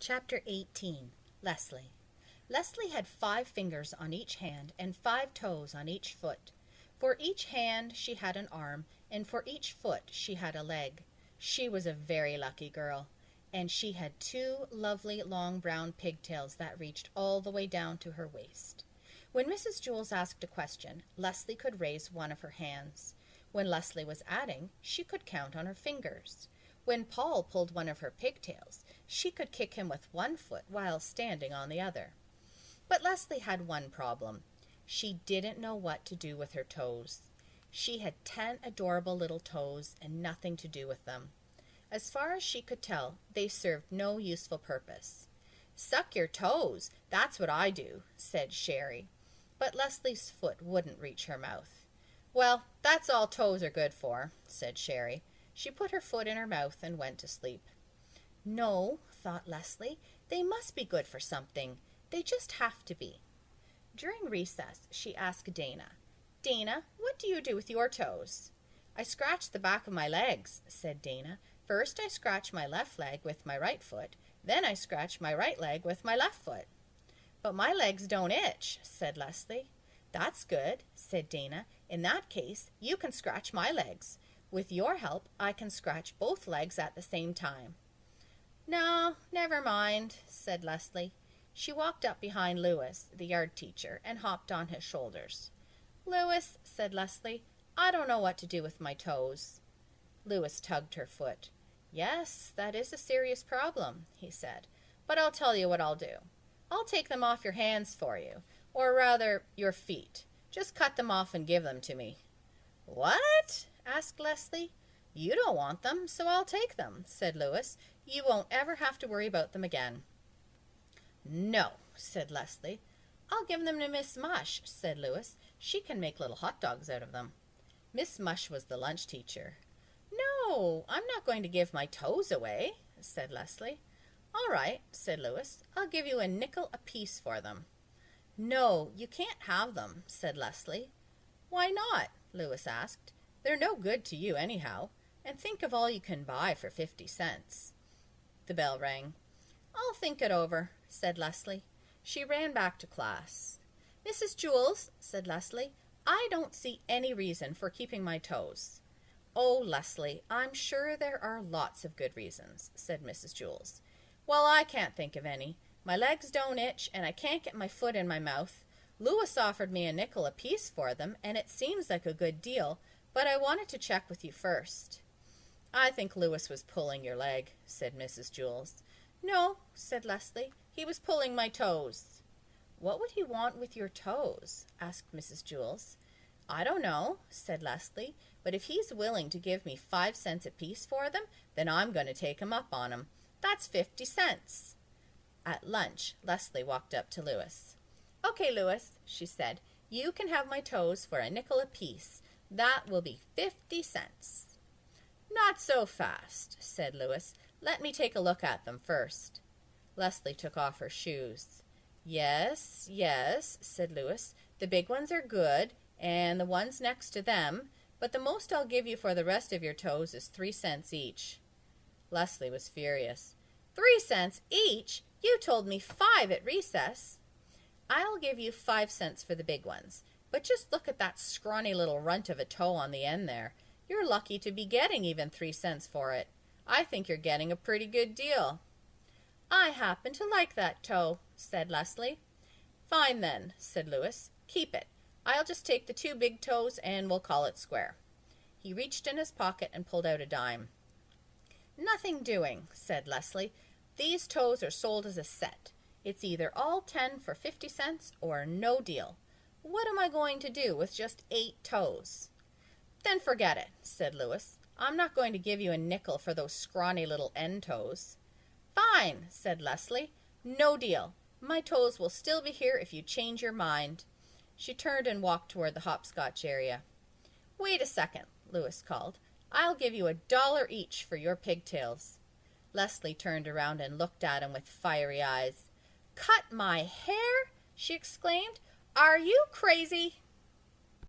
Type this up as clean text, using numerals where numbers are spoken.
Chapter 18. Leslie. Leslie had 5 fingers on each hand and 5 toes on each foot. For each hand she had an arm, and for each foot she had a leg. She was a very lucky girl, and she had 2 lovely long brown pigtails that reached all the way down to her waist. When Mrs. Jewls asked a question, Leslie could raise one of her hands. When Leslie was adding, she could count on her fingers. When Paul pulled one of her pigtails, she could kick him with one foot while standing on the other. But Leslie had one problem. She didn't know what to do with her toes. She had 10 adorable little toes and nothing to do with them. As far as she could tell, they served no useful purpose. "Suck your toes, that's what I do," said Sherry. But Leslie's foot wouldn't reach her mouth. "Well, that's all toes are good for," said Sherry. She put her foot in her mouth and went to sleep. No, thought Leslie, they must be good for something. They just have to be. During recess, she asked Dana, "Dana, what do you do with your toes?" "I scratch the back of my legs," said Dana. "First I scratch my left leg with my right foot, then I scratch my right leg with my left foot." "But my legs don't itch," said Leslie. "That's good," said Dana. "In that case, you can scratch my legs. With your help, I can scratch both legs at the same time." "No, never mind," said Leslie. She walked up behind Louis, the yard teacher, and hopped on his shoulders. "Louis," said Leslie, "I don't know what to do with my toes." Louis tugged her foot. "Yes, that is a serious problem," he said. "But I'll tell you what I'll do. I'll take them off your hands for you, or rather, your feet. Just cut them off and give them to me." "What?" asked Leslie. "You don't want them, so I'll take them," said Louis. "You won't ever have to worry about them again." "No," said Leslie. "I'll give them to Miss Mush," said Louis. "She can make little hot dogs out of them." Miss Mush was the lunch teacher. "No, I'm not going to give my toes away," said Leslie. "All right," said Louis. "I'll give you a nickel apiece for them." "No, you can't have them," said Leslie. "Why not?" Louis asked. "They're no good to you anyhow, and think of all you can buy for 50 cents. The bell rang. "I'll think it over," said Leslie. She ran back to class. "Mrs. Jewls," said Leslie, "I don't see any reason for keeping my toes." "Oh, Leslie, I'm sure there are lots of good reasons," said Mrs. Jewls. "Well, I can't think of any. My legs don't itch, and I can't get my foot in my mouth. Louis offered me a nickel apiece for them, and it seems like a good deal, but I wanted to check with you first." "I think Louis was pulling your leg," said Mrs. Jewls. "No," said Leslie, "he was pulling my toes." "What would he want with your toes?" asked Mrs. Jewls. "I don't know," said Leslie, "but if he's willing to give me 5 cents apiece for them, then I'm going to take him up on him. That's 50 cents. At lunch, Leslie walked up to Louis. "Okay, Louis," she said, "you can have my toes for a nickel apiece. That will be 50 cents. "Not so fast," said Louis. "Let me take a look at them first." Leslie took off her shoes. Yes, yes," said Louis. "The big ones are good, and the ones next to them, but the most I'll give you for the rest of your toes is 3 cents each." Leslie was furious. 3 cents each? You told me 5 at recess." "I'll give you 5 cents for the big ones, but just look at that scrawny little runt of a toe on the end there. You're lucky to be getting even 3 cents for it. I think you're getting a pretty good deal." "I happen to like that toe," said Leslie. "Fine then," said Louis. "Keep it. I'll just take the 2 big toes and we'll call it square." He reached in his pocket and pulled out a dime. "Nothing doing," said Leslie. "These toes are sold as a set. It's either all 10 for 50 cents or no deal. What am I going to do with just 8 toes?" "Then forget it," said Louis. "I'm not going to give you a nickel for those scrawny little end toes." "Fine," said Leslie. "No deal. My toes will still be here if you change your mind." She turned and walked toward the hopscotch area. "Wait a second," Louis called. "I'll give you $1 each for your pigtails." Leslie turned around and looked at him with fiery eyes. "Cut my hair?" she exclaimed. "Are you crazy?"